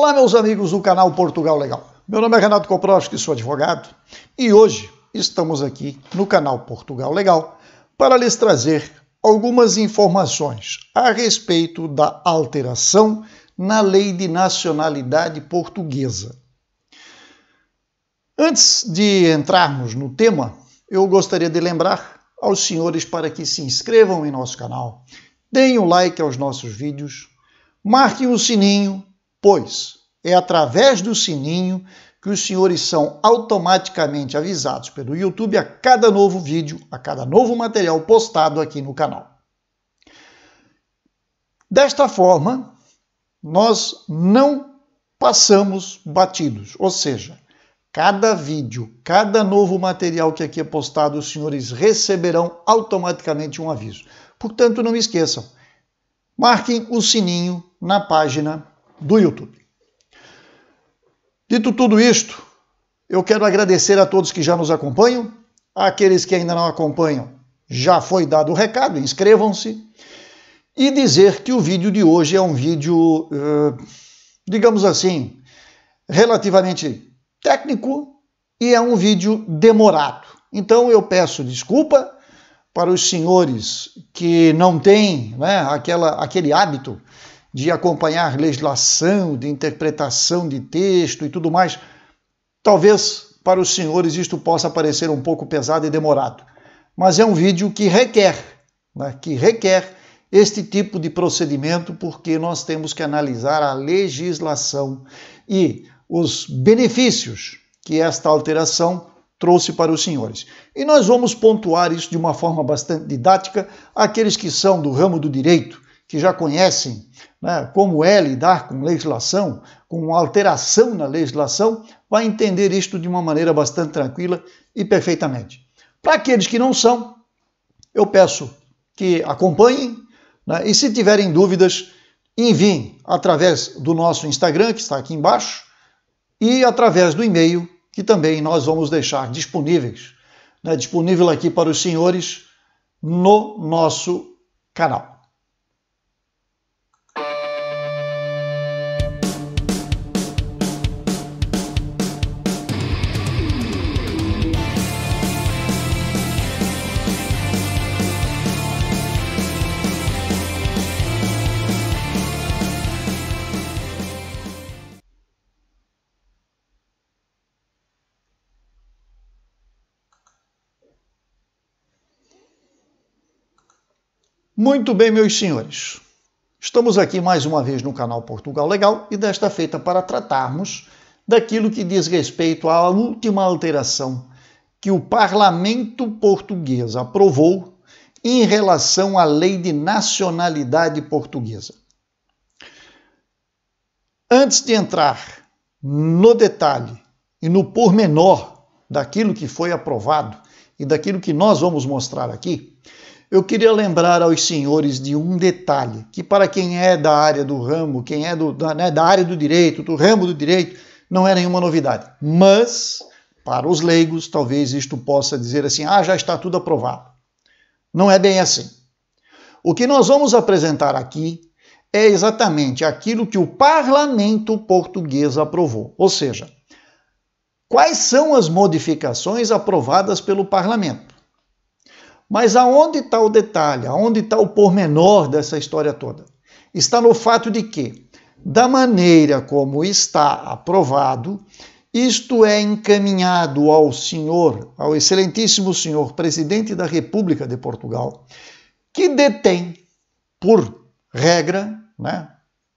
Olá, meus amigos do canal Portugal Legal. Meu nome é Renato Koprowski, sou advogado, e hoje estamos aqui no canal Portugal Legal para lhes trazer algumas informações a respeito da alteração na Lei de Nacionalidade Portuguesa. Antes de entrarmos no tema, eu gostaria de lembrar aos senhores para que se inscrevam em nosso canal, deem um like aos nossos vídeos, marquem o sininho, pois é através do sininho que os senhores são automaticamente avisados pelo YouTube a cada novo vídeo, a cada novo material postado aqui no canal. Desta forma, nós não passamos batidos, ou seja, cada vídeo, cada novo material que aqui é postado, os senhores receberão automaticamente um aviso. Portanto, não esqueçam, marquem o sininho na página do YouTube. Dito tudo isto, eu quero agradecer a todos que já nos acompanham, àqueles que ainda não acompanham, já foi dado o recado, inscrevam-se, e dizer que o vídeo de hoje é um vídeo, digamos assim, relativamente técnico e é um vídeo demorado. Então eu peço desculpa para os senhores que não têm, aquele hábito de acompanhar legislação, de interpretação de texto e tudo mais. Talvez para os senhores isto possa parecer um pouco pesado e demorado, mas é um vídeo que requer este tipo de procedimento, porque nós temos que analisar a legislação e os benefícios que esta alteração trouxe para os senhores. E nós vamos pontuar isso de uma forma bastante didática. Aqueles que são do ramo do direito, que já conhecem como é lidar com legislação, com alteração na legislação, vai entender isto de uma maneira bastante tranquila e perfeitamente. Para aqueles que não são, eu peço que acompanhem, e se tiverem dúvidas, enviem através do nosso Instagram, que está aqui embaixo, e através do e-mail, que também nós vamos deixar disponível aqui para os senhores no nosso canal. Muito bem, meus senhores. Estamos aqui mais uma vez no canal Portugal Legal e desta feita para tratarmos daquilo que diz respeito à última alteração que o Parlamento português aprovou em relação à Lei de Nacionalidade Portuguesa. Antes de entrar no detalhe e no pormenor daquilo que foi aprovado e daquilo que nós vamos mostrar aqui, eu queria lembrar aos senhores de um detalhe, que para quem é da área do ramo, quem é da área do direito, do ramo do direito, não é nenhuma novidade. Mas, para os leigos, talvez isto possa dizer assim, já está tudo aprovado. Não é bem assim. O que nós vamos apresentar aqui é exatamente aquilo que o Parlamento português aprovou. Ou seja, quais são as modificações aprovadas pelo Parlamento? Mas aonde está o detalhe, aonde está o pormenor dessa história toda? Está no fato de que, da maneira como está aprovado, isto é encaminhado ao excelentíssimo senhor Presidente da República de Portugal, que detém, por regra,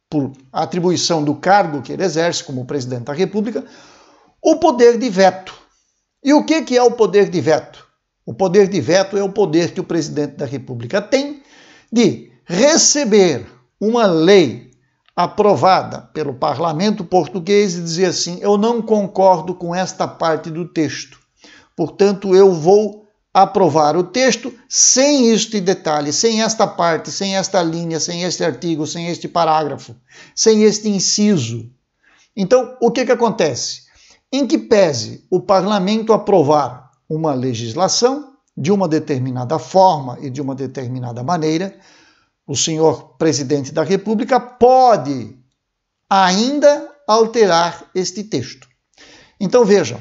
por atribuição do cargo que ele exerce como Presidente da República, o poder de veto. E o que é o poder de veto? O poder de veto é o poder que o Presidente da República tem de receber uma lei aprovada pelo Parlamento português e dizer assim, eu não concordo com esta parte do texto, portanto eu vou aprovar o texto sem este detalhe, sem esta parte, sem esta linha, sem este artigo, sem este parágrafo, sem este inciso. Então, o que acontece? Em que pese o Parlamento aprovar uma legislação de uma determinada forma e de uma determinada maneira, o senhor Presidente da República pode ainda alterar este texto. Então vejam,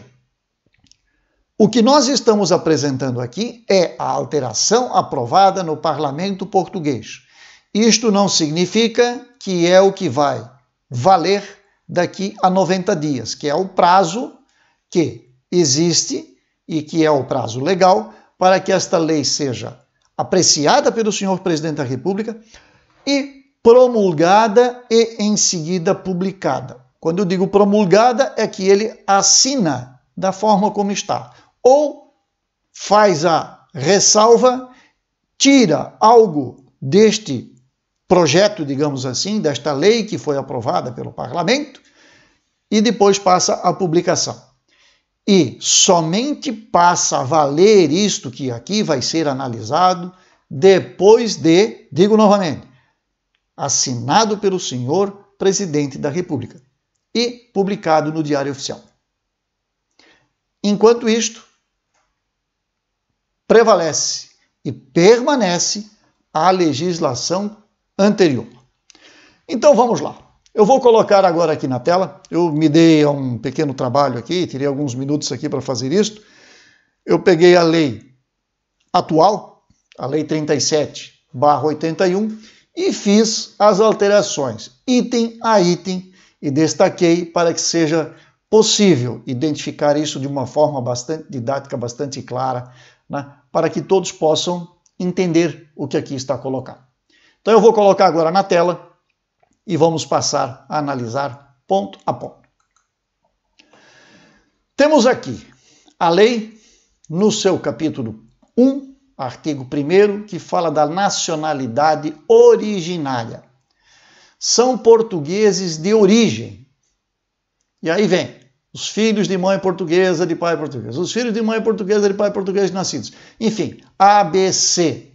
o que nós estamos apresentando aqui é a alteração aprovada no parlamento português. Isto não significa que é o que vai valer daqui a 90 dias, que é o prazo que existe e que é o prazo legal para que esta lei seja apreciada pelo senhor presidente da República e promulgada e em seguida publicada. Quando eu digo promulgada, é que ele assina da forma como está. Ou faz a ressalva, tira algo deste projeto, digamos assim, desta lei que foi aprovada pelo parlamento e depois passa a publicação. E somente passa a valer isto que aqui vai ser analisado depois de, digo novamente, assinado pelo senhor presidente da República e publicado no Diário Oficial. Enquanto isto, prevalece e permanece a legislação anterior. Então vamos lá. Eu vou colocar agora aqui na tela, eu me dei um pequeno trabalho aqui, tirei alguns minutos aqui para fazer isto. Eu peguei a lei atual, a lei 37/81, e fiz as alterações, item a item, e destaquei para que seja possível identificar isso de uma forma bastante didática, bastante clara, né, para que todos possam entender o que aqui está colocado. Então eu vou colocar agora na tela e vamos passar a analisar ponto a ponto. Temos aqui a lei, no seu capítulo 1, artigo 1º, que fala da nacionalidade originária. São portugueses de origem. E aí vem os filhos de mãe portuguesa, de pai português. Os filhos de mãe portuguesa, de pai português nascidos. Enfim, ABC.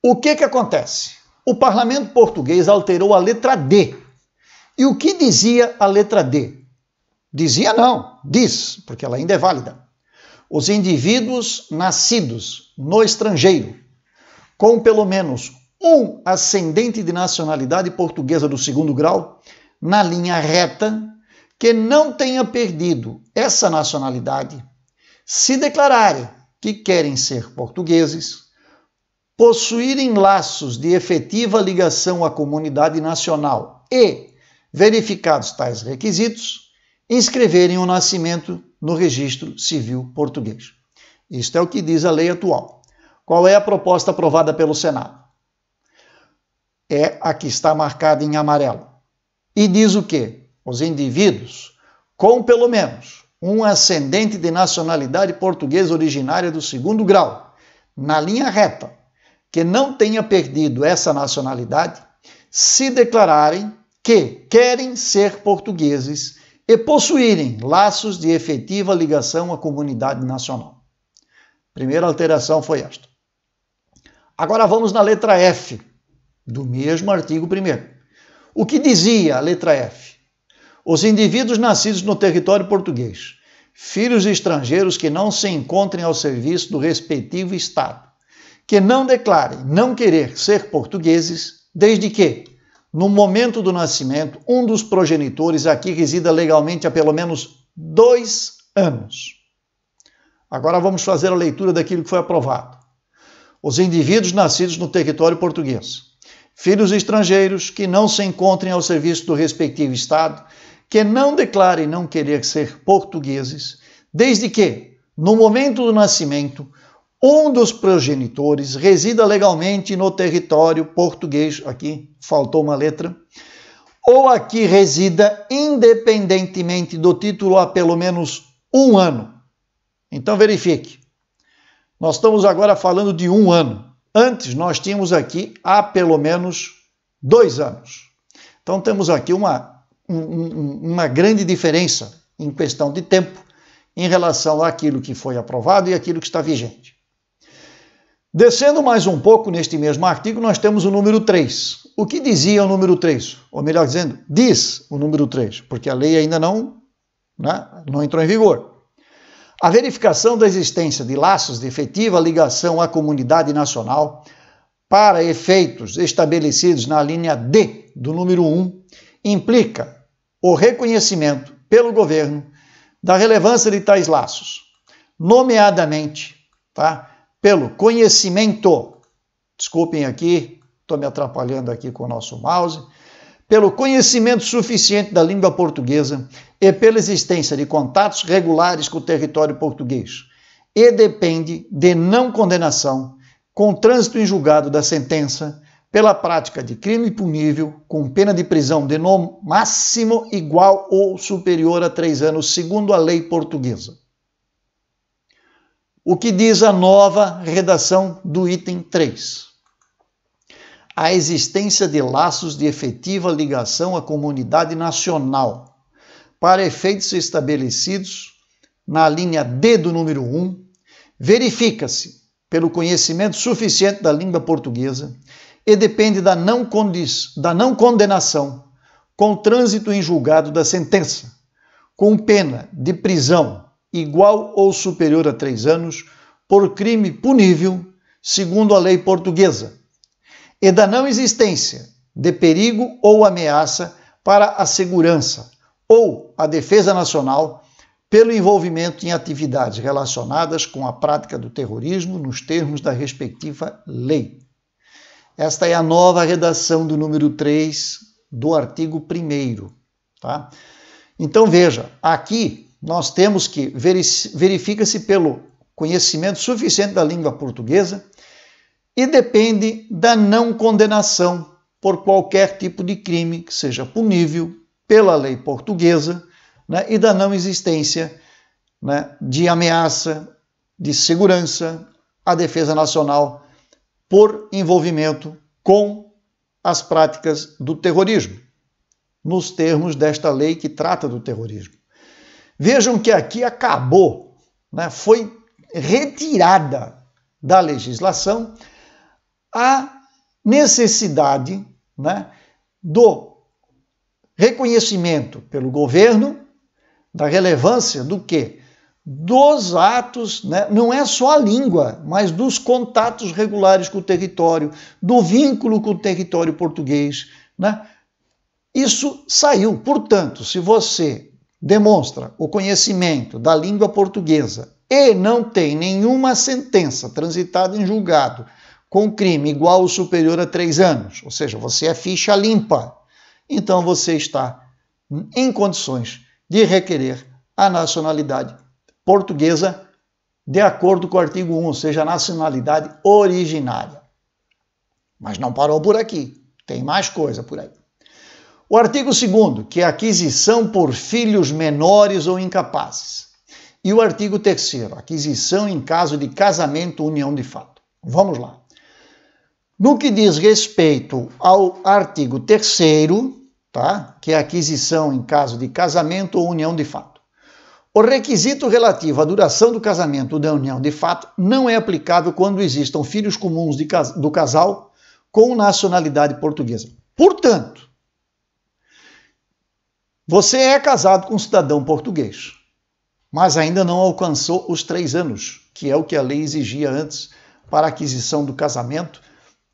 O que acontece? O parlamento português alterou a letra D. E o que dizia a letra D? Dizia não, diz, porque ela ainda é válida. Os indivíduos nascidos no estrangeiro, com pelo menos um ascendente de nacionalidade portuguesa do 2º grau, na linha reta, que não tenha perdido essa nacionalidade, se declararem que querem ser portugueses, possuírem laços de efetiva ligação à comunidade nacional e, verificados tais requisitos, inscreverem o nascimento no registro civil português. Isto é o que diz a lei atual. Qual é a proposta aprovada pelo Senado? É a que está marcada em amarelo. E diz o quê? Os indivíduos com pelo menos um ascendente de nacionalidade portuguesa originária do 2º grau, na linha reta, que não tenha perdido essa nacionalidade, se declararem que querem ser portugueses e possuírem laços de efetiva ligação à comunidade nacional. Primeira alteração foi esta. Agora vamos na letra F, do mesmo artigo 1º. O que dizia a letra F? Os indivíduos nascidos no território português, filhos de estrangeiros que não se encontrem ao serviço do respectivo Estado, que não declarem não querer ser portugueses, desde que, no momento do nascimento, um dos progenitores aqui resida legalmente há pelo menos 2 anos. Agora vamos fazer a leitura daquilo que foi aprovado. Os indivíduos nascidos no território português, filhos estrangeiros que não se encontrem ao serviço do respectivo Estado, que não declarem não querer ser portugueses, desde que, no momento do nascimento, um dos progenitores resida legalmente no território português, aqui faltou uma letra, ou aqui resida independentemente do título há pelo menos 1 ano. Então verifique, nós estamos agora falando de 1 ano. Antes nós tínhamos aqui há pelo menos 2 anos. Então temos aqui uma grande diferença em questão de tempo em relação àquilo que foi aprovado e aquilo que está vigente. Descendo mais um pouco neste mesmo artigo, nós temos o número 3. O que dizia o número 3? Ou melhor dizendo, diz o número 3, porque a lei ainda não entrou em vigor. A verificação da existência de laços de efetiva ligação à comunidade nacional para efeitos estabelecidos na linha D do número 1 implica o reconhecimento pelo governo da relevância de tais laços, nomeadamente, tá, pelo conhecimento, desculpem aqui, estou me atrapalhando aqui com o nosso mouse, pelo conhecimento suficiente da língua portuguesa e pela existência de contatos regulares com o território português, e depende de não condenação, com trânsito em julgado da sentença, pela prática de crime punível, com pena de prisão de no máximo igual ou superior a 3 anos, segundo a lei portuguesa. O que diz a nova redação do item 3? A existência de laços de efetiva ligação à comunidade nacional, para efeitos estabelecidos na linha D do número 1, verifica-se pelo conhecimento suficiente da língua portuguesa e depende da não condenação, com trânsito em julgado da sentença, com pena de prisão igual ou superior a 3 anos, por crime punível, segundo a lei portuguesa, e da não existência de perigo ou ameaça para a segurança ou a defesa nacional pelo envolvimento em atividades relacionadas com a prática do terrorismo nos termos da respectiva lei. Esta é a nova redação do número 3 do artigo 1º, tá? Então veja, aqui nós temos que verifica-se pelo conhecimento suficiente da língua portuguesa e depende da não condenação por qualquer tipo de crime que seja punível pela lei portuguesa, né, e da não existência, né, de ameaça, de segurança à defesa nacional por envolvimento com as práticas do terrorismo, nos termos desta lei que trata do terrorismo. Vejam que aqui acabou, né, foi retirada da legislação a necessidade, né, do reconhecimento pelo governo da relevância do quê? Dos atos, né? Não é só a língua, mas dos contatos regulares com o território, do vínculo com o território português, né? Isso saiu. Portanto, se você demonstra o conhecimento da língua portuguesa e não tem nenhuma sentença transitada em julgado com crime igual ou superior a 3 anos, ou seja, você é ficha limpa, então você está em condições de requerer a nacionalidade portuguesa de acordo com o artigo 1, ou seja, a nacionalidade originária. Mas não parou por aqui, tem mais coisa por aí. O artigo 2º, que é a aquisição por filhos menores ou incapazes. E o artigo 3º, aquisição em caso de casamento ou união de fato. Vamos lá. No que diz respeito ao artigo 3º, tá? Que é a aquisição em caso de casamento ou união de fato. O requisito relativo à duração do casamento ou da união de fato não é aplicável quando existam filhos comuns do casal com nacionalidade portuguesa. Portanto, você é casado com um cidadão português, mas ainda não alcançou os 3 anos, que é o que a lei exigia antes para a aquisição do casamento,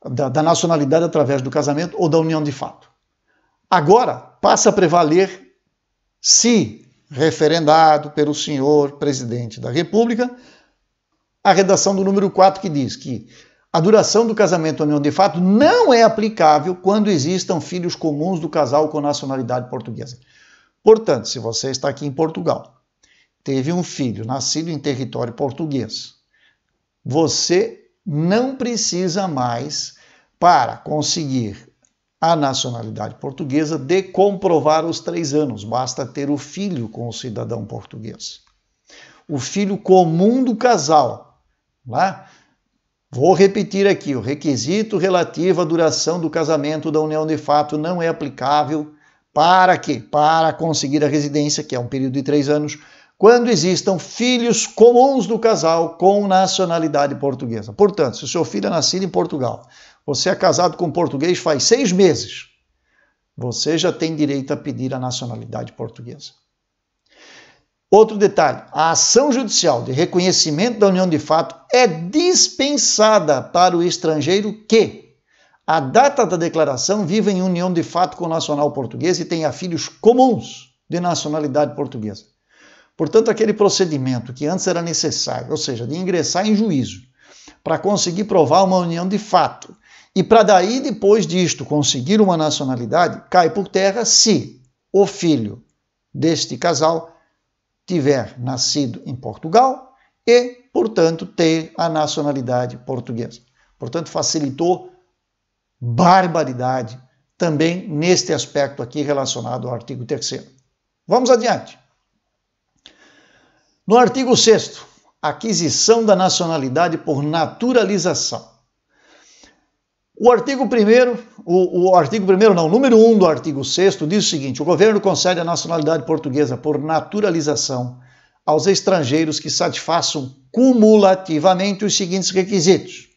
da nacionalidade através do casamento ou da união de fato. Agora passa a prevaler, se referendado pelo senhor presidente da República, a redação do número 4, que diz que a duração do casamento ou união de fato não é aplicável quando existam filhos comuns do casal com nacionalidade portuguesa. Portanto, se você está aqui em Portugal, teve um filho nascido em território português, você não precisa mais, para conseguir a nacionalidade portuguesa, de comprovar os 3 anos. Basta ter o filho com o cidadão português. O filho comum do casal. Né? Vou repetir aqui, o requisito relativo à duração do casamento da união de fato não é aplicável para quê? Para conseguir a residência, que é um período de 3 anos, quando existam filhos comuns do casal com nacionalidade portuguesa. Portanto, se o seu filho é nascido em Portugal, você é casado com um português faz 6 meses, você já tem direito a pedir a nacionalidade portuguesa. Outro detalhe, a ação judicial de reconhecimento da união de fato é dispensada para o estrangeiro que a data da declaração, viva em união de fato com o nacional português e tenha filhos comuns de nacionalidade portuguesa. Portanto, aquele procedimento que antes era necessário, ou seja, de ingressar em juízo, para conseguir provar uma união de fato, e para daí, depois disto, conseguir uma nacionalidade, cai por terra se o filho deste casal tiver nascido em Portugal e, portanto, ter a nacionalidade portuguesa. Portanto, facilitou barbaridade também neste aspecto aqui relacionado ao artigo 3º. Vamos adiante. No artigo 6º, aquisição da nacionalidade por naturalização. O número 1 do artigo 6º diz o seguinte: o governo concede a nacionalidade portuguesa por naturalização aos estrangeiros que satisfaçam cumulativamente os seguintes requisitos: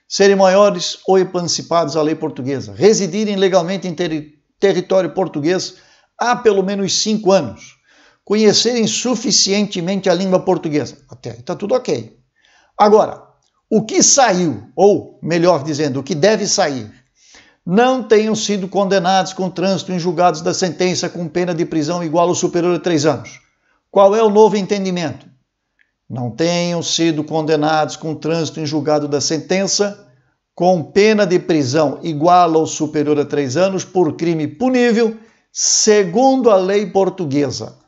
serem maiores ou emancipados à lei portuguesa, residirem legalmente em território português há pelo menos 5 anos, conhecerem suficientemente a língua portuguesa. Até aí está tudo ok. Agora, o que saiu, ou melhor dizendo, o que deve sair, não tenham sido condenados com trânsito em julgados da sentença com pena de prisão igual ou superior a 3 anos. Qual é o novo entendimento? Não tenham sido condenados com trânsito em julgado da sentença com pena de prisão igual ou superior a 3 anos por crime punível segundo a lei portuguesa.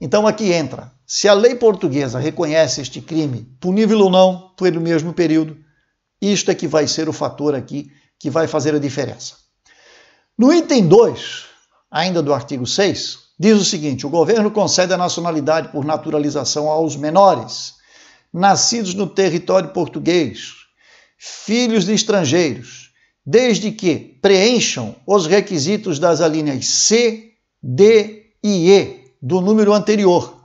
Então aqui entra, se a lei portuguesa reconhece este crime, punível ou não, pelo mesmo período, isto é que vai ser o fator aqui que vai fazer a diferença. No item 2, ainda do artigo 6, diz o seguinte: o governo concede a nacionalidade por naturalização aos menores, nascidos no território português, filhos de estrangeiros, desde que preencham os requisitos das alíneas C, D e E do número anterior.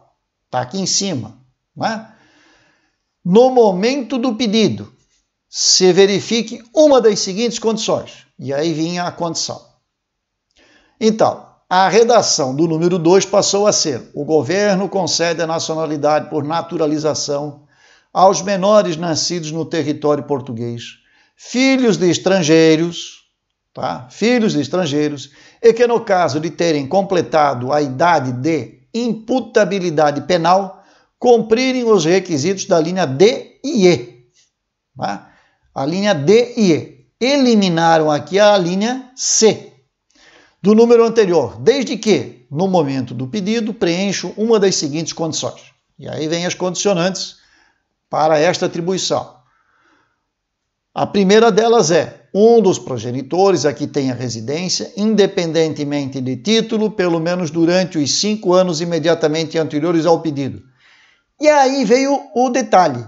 Está aqui em cima. Né? No momento do pedido, se verifique uma das seguintes condições. E aí vinha a condição. Então, a redação do número 2 passou a ser: o governo concede a nacionalidade por naturalização aos menores nascidos no território português, filhos de estrangeiros, tá? Filhos de estrangeiros, e que no caso de terem completado a idade de imputabilidade penal, cumprirem os requisitos da linha D e E. Tá? A linha D e E. Eliminaram aqui a linha C do número anterior, desde que, no momento do pedido, preencham uma das seguintes condições. E aí vem as condicionantes para esta atribuição. A primeira delas é: um dos progenitores aqui tenha residência, independentemente de título, pelo menos durante os 5 anos imediatamente anteriores ao pedido. E aí veio o detalhe.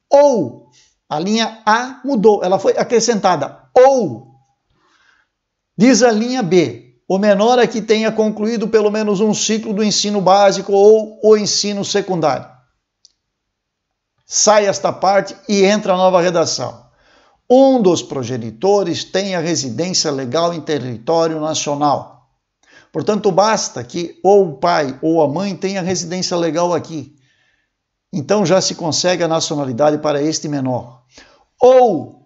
Ou, a linha A mudou, ela foi acrescentada. Ou, diz a linha B, o menor aqui tenha concluído pelo menos um ciclo do ensino básico ou o ensino secundário. Sai esta parte e entra a nova redação. Um dos progenitores tenha residência legal em território nacional. Portanto, basta que ou o pai ou a mãe tenha residência legal aqui. Então já se consegue a nacionalidade para este menor. Ou,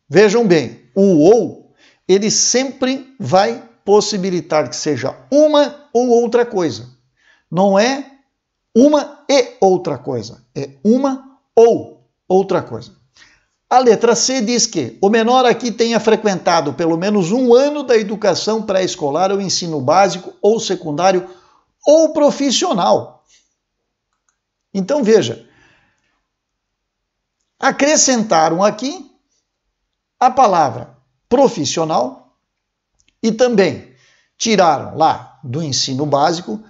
vejam bem, o ou, ele sempre vai possibilitar que seja uma ou outra coisa. Não é uma e outra coisa, é uma ou outra coisa. A letra C diz que o menor aqui tenha frequentado pelo menos 1 ano da educação pré-escolar ou ensino básico ou secundário ou profissional. Então veja, acrescentaram aqui a palavra profissional e também tiraram lá do ensino básico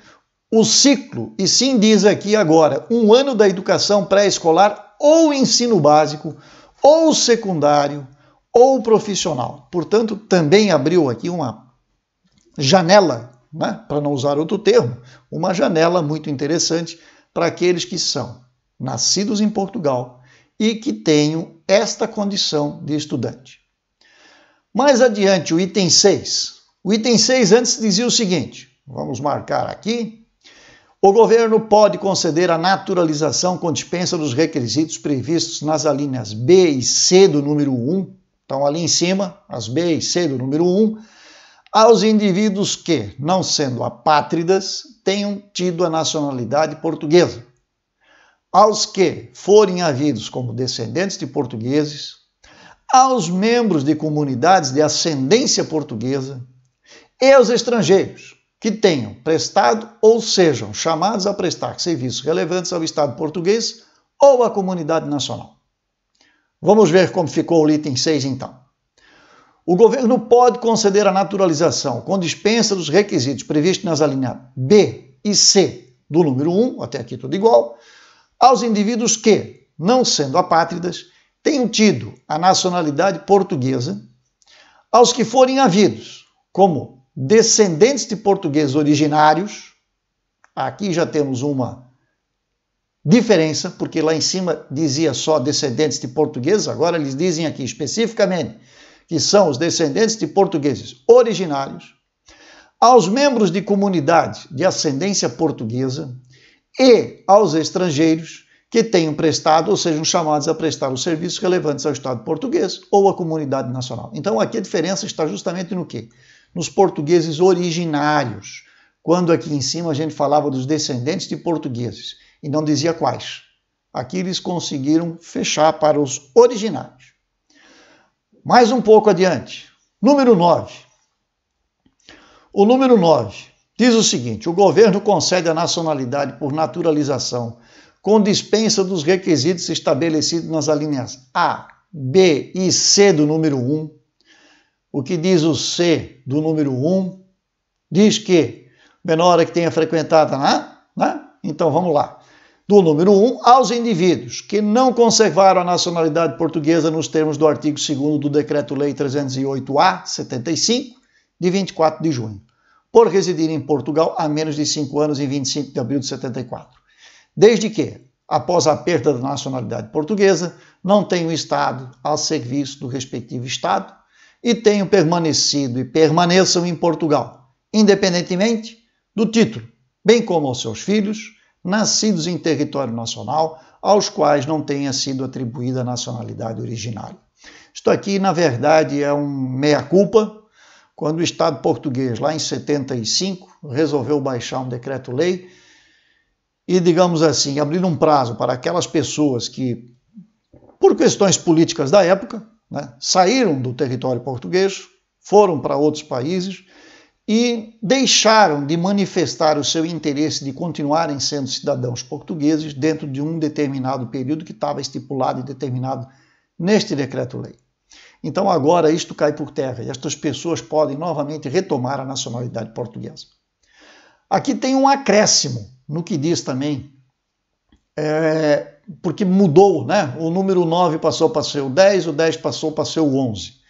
o ciclo, e sim diz aqui agora 1 ano da educação pré-escolar ou ensino básico ou secundário, ou profissional. Portanto, também abriu aqui uma janela, né, para não usar outro termo, uma janela muito interessante para aqueles que são nascidos em Portugal e que tenham esta condição de estudante. Mais adiante, o item 6. O item 6 antes dizia o seguinte, vamos marcar aqui: o governo pode conceder a naturalização com dispensa dos requisitos previstos nas alíneas B e C do número 1, Então, ali em cima, as B e C do número 1, aos indivíduos que, não sendo apátridas, tenham tido a nacionalidade portuguesa. Aos que forem havidos como descendentes de portugueses, aos membros de comunidades de ascendência portuguesa e aos estrangeiros que tenham prestado ou sejam chamados a prestar serviços relevantes ao Estado português ou à comunidade nacional. Vamos ver como ficou o item 6, então. O governo pode conceder a naturalização com dispensa dos requisitos previstos nas alíneas B e C do número 1, até aqui tudo igual, aos indivíduos que, não sendo apátridas, tenham tido a nacionalidade portuguesa, aos que forem havidos como descendentes de portugueses originários. Aqui já temos uma diferença, porque lá em cima dizia só descendentes de portugueses, agora eles dizem aqui especificamente que são os descendentes de portugueses originários, aos membros de comunidade de ascendência portuguesa e aos estrangeiros que tenham prestado ou sejam chamados a prestar os serviços relevantes ao Estado português ou à comunidade nacional. Então aqui a diferença está justamente no quê? Nos portugueses originários, quando aqui em cima a gente falava dos descendentes de portugueses e não dizia quais. Aqui eles conseguiram fechar para os originários. Mais um pouco adiante, número 9. O número 9 diz o seguinte: o governo concede a nacionalidade por naturalização com dispensa dos requisitos estabelecidos nas alíneas A, B e C do número 1. O que diz o C do número 1? Diz que menor é que tenha frequentado, né? Então vamos lá. Do número 1, aos indivíduos que não conservaram a nacionalidade portuguesa nos termos do artigo 2º do Decreto-Lei 308-A, 75, de 24 de junho, por residirem em Portugal há menos de 5 anos em 25 de abril de 74. Desde que, após a perda da nacionalidade portuguesa, não tenham estado ao serviço do respectivo Estado e tenham permanecido e permaneçam em Portugal, independentemente do título, bem como aos seus filhos, nascidos em território nacional, aos quais não tenha sido atribuída a nacionalidade originária. Isto aqui, na verdade, é um meia-culpa, quando o Estado português, lá em 75, resolveu baixar um decreto-lei e, digamos assim, abrir um prazo para aquelas pessoas que, por questões políticas da época, né, saíram do território português, foram para outros países e deixaram de manifestar o seu interesse de continuarem sendo cidadãos portugueses dentro de um determinado período que estava estipulado e determinado neste decreto-lei. Então agora isto cai por terra e estas pessoas podem novamente retomar a nacionalidade portuguesa. Aqui tem um acréscimo no que diz também, porque mudou, né? O número 9 passou para ser o 10, o 10 passou para ser o 11.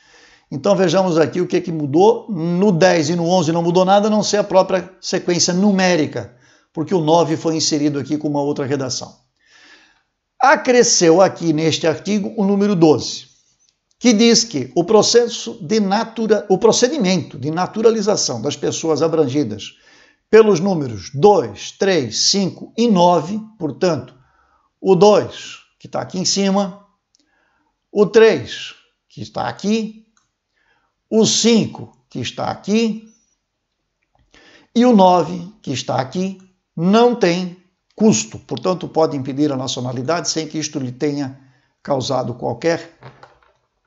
Então vejamos aqui o que mudou. No 10 e no 11 não mudou nada, a não ser a própria sequência numérica, porque o 9 foi inserido aqui com uma outra redação. Acresceu aqui neste artigo o número 12, que diz que o procedimento de naturalização das pessoas abrangidas pelos números 2, 3, 5 e 9, portanto, o 2, que está aqui em cima, o 3, que está aqui, o 5, que está aqui, e o 9, que está aqui, não tem custo. Portanto, pode impedir a nacionalidade sem que isto lhe tenha causado qualquer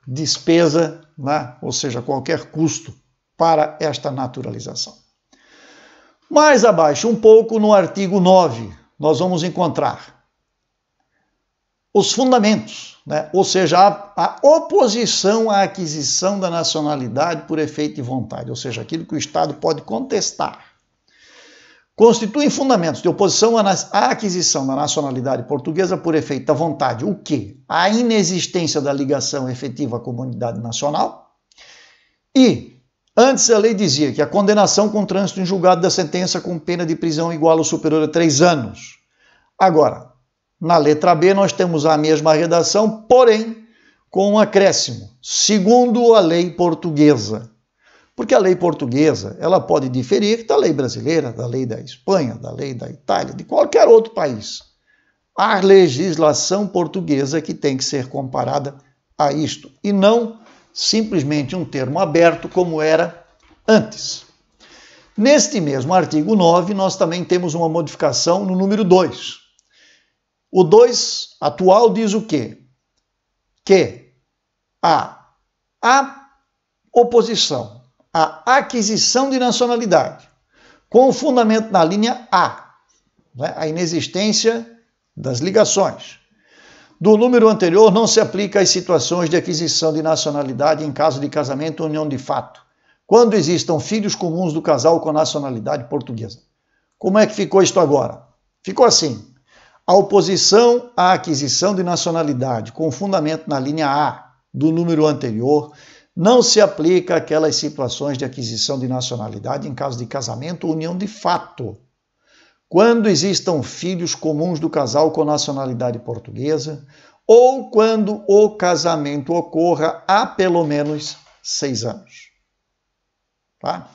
despesa, né? Ou seja, qualquer custo para esta naturalização. Mais abaixo, um pouco, no artigo 9, nós vamos encontrar os fundamentos, né? Ou seja, a oposição à aquisição da nacionalidade por efeito de vontade, ou seja, aquilo que o Estado pode contestar. Constituem fundamentos de oposição à aquisição da nacionalidade portuguesa por efeito da vontade. O quê? A inexistência da ligação efetiva à comunidade nacional. E, antes a lei dizia que a condenação com trânsito em julgado da sentença com pena de prisão igual ou superior a 3 anos. Agora, na letra B nós temos a mesma redação, porém com um acréscimo, segundo a lei portuguesa. Porque a lei portuguesa, ela pode diferir da lei brasileira, da lei da Espanha, da lei da Itália, de qualquer outro país. A legislação portuguesa que tem que ser comparada a isto, e não simplesmente um termo aberto como era antes. Neste mesmo artigo 9, nós também temos uma modificação no número 2. O 2 atual diz o quê? Que a oposição à aquisição de nacionalidade, com fundamento na linha A, né, a inexistência das ligações, do número anterior não se aplica às situações de aquisição de nacionalidade em caso de casamento ou união de fato, quando existam filhos comuns do casal com nacionalidade portuguesa. Como é que ficou isto agora? Ficou assim: a oposição à aquisição de nacionalidade com fundamento na linha A do número anterior não se aplica àquelas situações de aquisição de nacionalidade em caso de casamento ou união de fato, quando existam filhos comuns do casal com nacionalidade portuguesa ou quando o casamento ocorra há pelo menos 6 anos. Tá?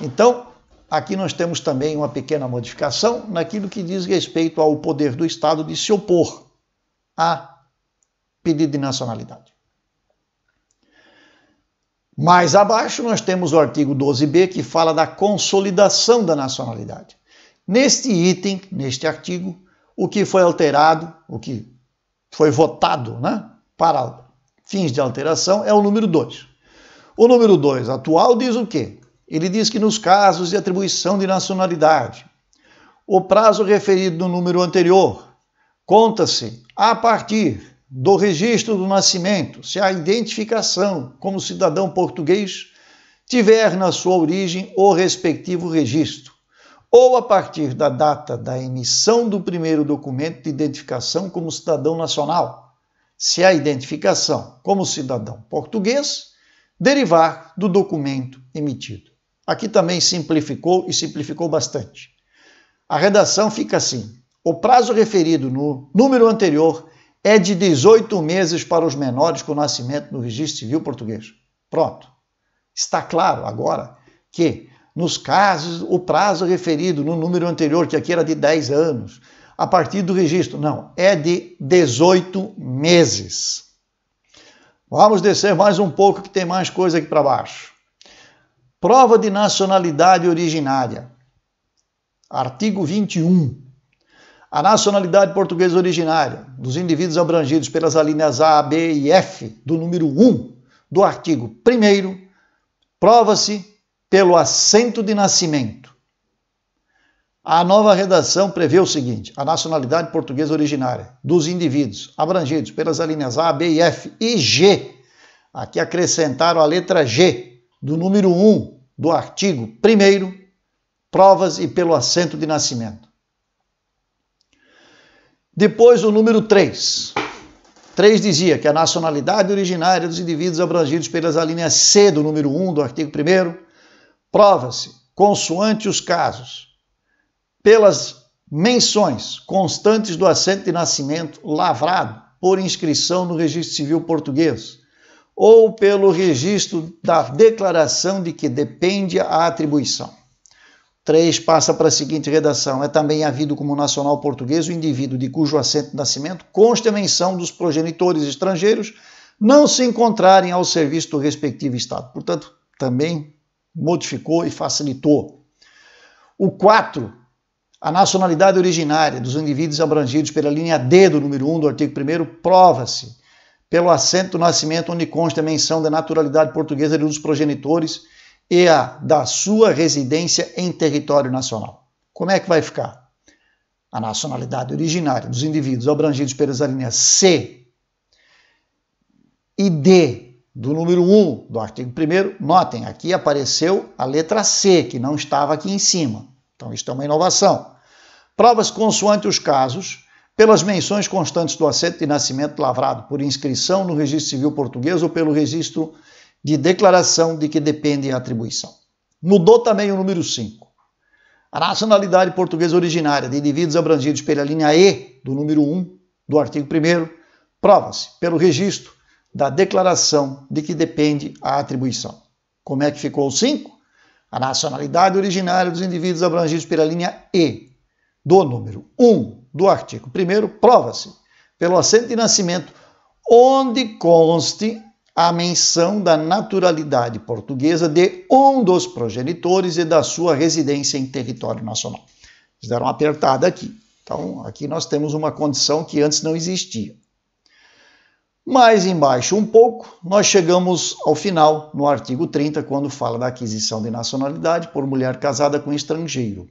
Então, aqui nós temos também uma pequena modificação naquilo que diz respeito ao poder do Estado de se opor a pedido de nacionalidade. Mais abaixo nós temos o artigo 12b, que fala da consolidação da nacionalidade. Neste item, neste artigo, o que foi alterado, o que foi votado, né, para fins de alteração é o número 2. O número 2 atual diz o quê? Ele diz que nos casos de atribuição de nacionalidade, o prazo referido no número anterior conta-se a partir do registro do nascimento, se a identificação como cidadão português tiver na sua origem o respectivo registro, ou a partir da data da emissão do primeiro documento de identificação como cidadão nacional, se a identificação como cidadão português derivar do documento emitido. Aqui também simplificou e simplificou bastante. A redação fica assim: o prazo referido no número anterior é de 18 meses para os menores com nascimento no registro civil português. Pronto. Está claro agora que, nos casos, o prazo referido no número anterior, que aqui era de 10 anos, a partir do registro, não, é de 18 meses. Vamos descer mais um pouco que tem mais coisa aqui para baixo. Prova de nacionalidade originária. Artigo 21. A nacionalidade portuguesa originária dos indivíduos abrangidos pelas alíneas A, B e F do número 1 do artigo 1º prova-se pelo assento de nascimento. A nova redação prevê o seguinte: a nacionalidade portuguesa originária dos indivíduos abrangidos pelas alíneas A, B e F e G. Aqui acrescentaram a letra G do número 1 do artigo 1º, prova-se pelo assento de nascimento. Depois o número 3. 3 dizia que a nacionalidade originária dos indivíduos abrangidos pelas alíneas C do número 1 do artigo 1º prova-se, consoante os casos, pelas menções constantes do assento de nascimento lavrado por inscrição no registro civil português ou pelo registro da declaração de que depende a atribuição. 3 passa para a seguinte redação: é também havido como nacional português o indivíduo de cujo assento de nascimento conste a menção dos progenitores estrangeiros não se encontrarem ao serviço do respectivo Estado. Portanto, também modificou e facilitou. O 4, a nacionalidade originária dos indivíduos abrangidos pela linha D do número 1 do artigo 1º prova-se pelo assento do nascimento onde consta a menção da naturalidade portuguesa dos progenitores e a da sua residência em território nacional. Como é que vai ficar? A nacionalidade originária dos indivíduos abrangidos pelas alíneas C e D do número 1 do artigo 1º, notem, aqui apareceu a letra C, que não estava aqui em cima. Então, isto é uma inovação. Provas consoante os casos, pelas menções constantes do assento de nascimento lavrado por inscrição no registro civil português ou pelo registro de declaração de que depende a atribuição. Mudou também o número 5. A nacionalidade portuguesa originária de indivíduos abrangidos pela linha E do número 1 do artigo 1º prova-se pelo registro da declaração de que depende a atribuição. Como é que ficou o 5? A nacionalidade originária dos indivíduos abrangidos pela linha E do número 1 do artigo 1º prova-se pelo assento de nascimento onde conste a menção da naturalidade portuguesa de um dos progenitores e da sua residência em território nacional. Eles deram uma apertada aqui. Então, aqui nós temos uma condição que antes não existia. Mais embaixo um pouco, nós chegamos ao final, no artigo 30, quando fala da aquisição de nacionalidade por mulher casada com estrangeiro.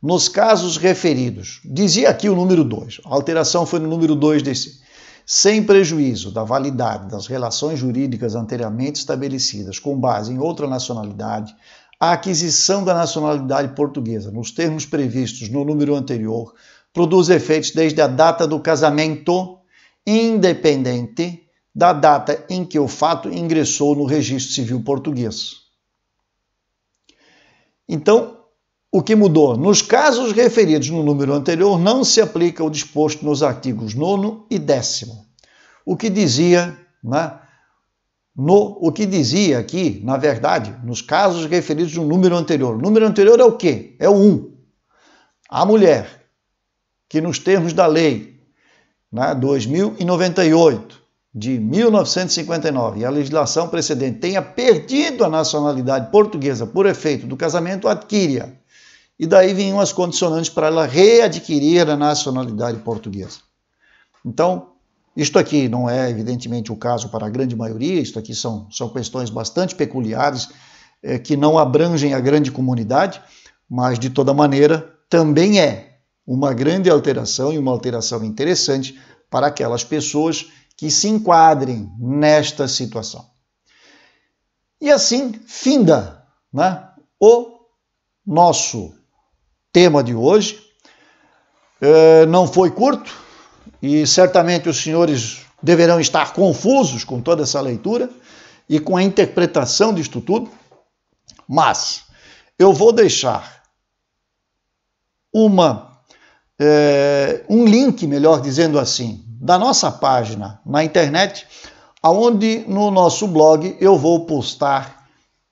Nos casos referidos, dizia aqui o número 2, a alteração foi no número 2 desse, sem prejuízo da validade das relações jurídicas anteriormente estabelecidas com base em outra nacionalidade, a aquisição da nacionalidade portuguesa, nos termos previstos no número anterior, produz efeitos desde a data do casamento, independente da data em que o fato ingressou no registro civil português. Então, o que mudou? Nos casos referidos no número anterior, não se aplica o disposto nos artigos 9º e 10º. O que dizia, né? O que dizia aqui, na verdade, nos casos referidos no número anterior. O número anterior é o quê? É o 1. A mulher, que nos termos da lei 2098, de 1959, e a legislação precedente tenha perdido a nacionalidade portuguesa por efeito do casamento, adquire-a. E daí vinham as condicionantes para ela readquirir a nacionalidade portuguesa. Então, isto aqui não é evidentemente o caso para a grande maioria, isto aqui são questões bastante peculiares, que não abrangem a grande comunidade, mas de toda maneira também é uma grande alteração e uma alteração interessante para aquelas pessoas que se enquadrem nesta situação. E assim finda, né, o nosso tema de hoje. Não foi curto e certamente os senhores deverão estar confusos com toda essa leitura e com a interpretação disto tudo, mas eu vou deixar um link, melhor dizendo assim, da nossa página na internet, onde no nosso blog eu vou postar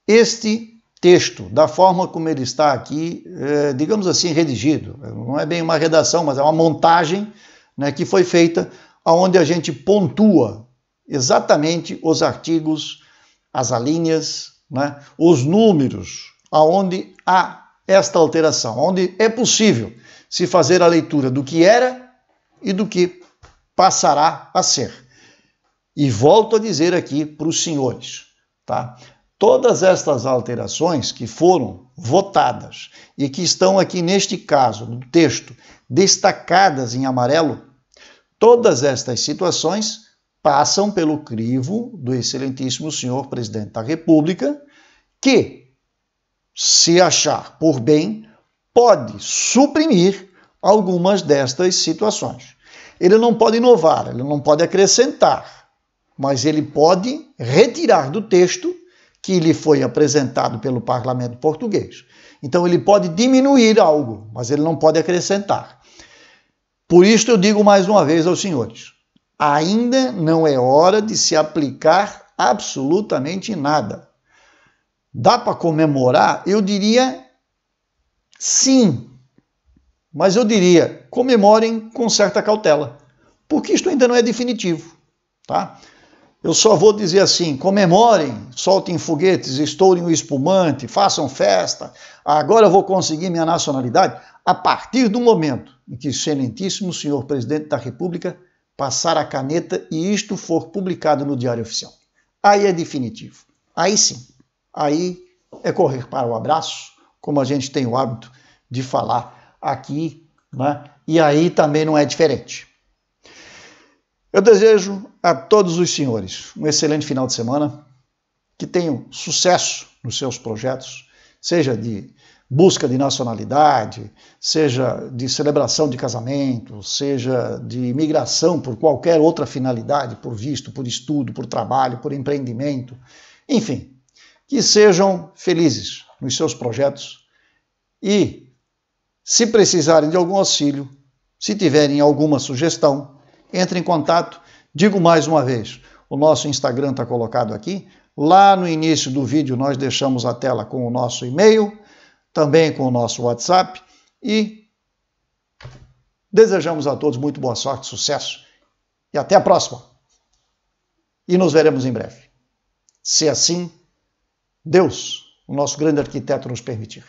este texto, da forma como ele está aqui, digamos assim, redigido. Não é bem uma redação, mas é uma montagem, né, que foi feita, onde a gente pontua exatamente os artigos, as alíneas, né, os números, aonde há esta alteração, onde é possível se fazer a leitura do que era e do que passará a ser. E volto a dizer aqui para os senhores, tá? Todas estas alterações que foram votadas e que estão aqui neste caso, no texto, destacadas em amarelo, todas estas situações passam pelo crivo do excelentíssimo senhor presidente da República, que, se achar por bem, pode suprimir algumas destas situações. Ele não pode inovar, ele não pode acrescentar, mas ele pode retirar do texto que lhe foi apresentado pelo parlamento português. Então ele pode diminuir algo, mas ele não pode acrescentar. Por isso eu digo mais uma vez aos senhores, ainda não é hora de se aplicar absolutamente nada. Dá para comemorar? Eu diria sim, mas eu diria comemorem com certa cautela, porque isto ainda não é definitivo, tá? Eu só vou dizer assim, comemorem, soltem foguetes, estourem o espumante, façam festa, agora eu vou conseguir minha nacionalidade, a partir do momento em que o excelentíssimo senhor presidente da República passar a caneta e isto for publicado no Diário Oficial. Aí é definitivo. Aí sim. Aí é correr para o abraço, como a gente tem o hábito de falar aqui, né? E aí também não é diferente. Eu desejo a todos os senhores um excelente final de semana, que tenham sucesso nos seus projetos, seja de busca de nacionalidade, seja de celebração de casamento, seja de imigração por qualquer outra finalidade, por visto, por estudo, por trabalho, por empreendimento, enfim, que sejam felizes nos seus projetos e, se precisarem de algum auxílio, se tiverem alguma sugestão, entre em contato. Digo mais uma vez, o nosso Instagram está colocado aqui. Lá no início do vídeo nós deixamos a tela com o nosso e-mail, também com o nosso WhatsApp e desejamos a todos muito boa sorte, sucesso e até a próxima! e nos veremos em breve. Se assim Deus, o nosso grande arquiteto, nos permitir.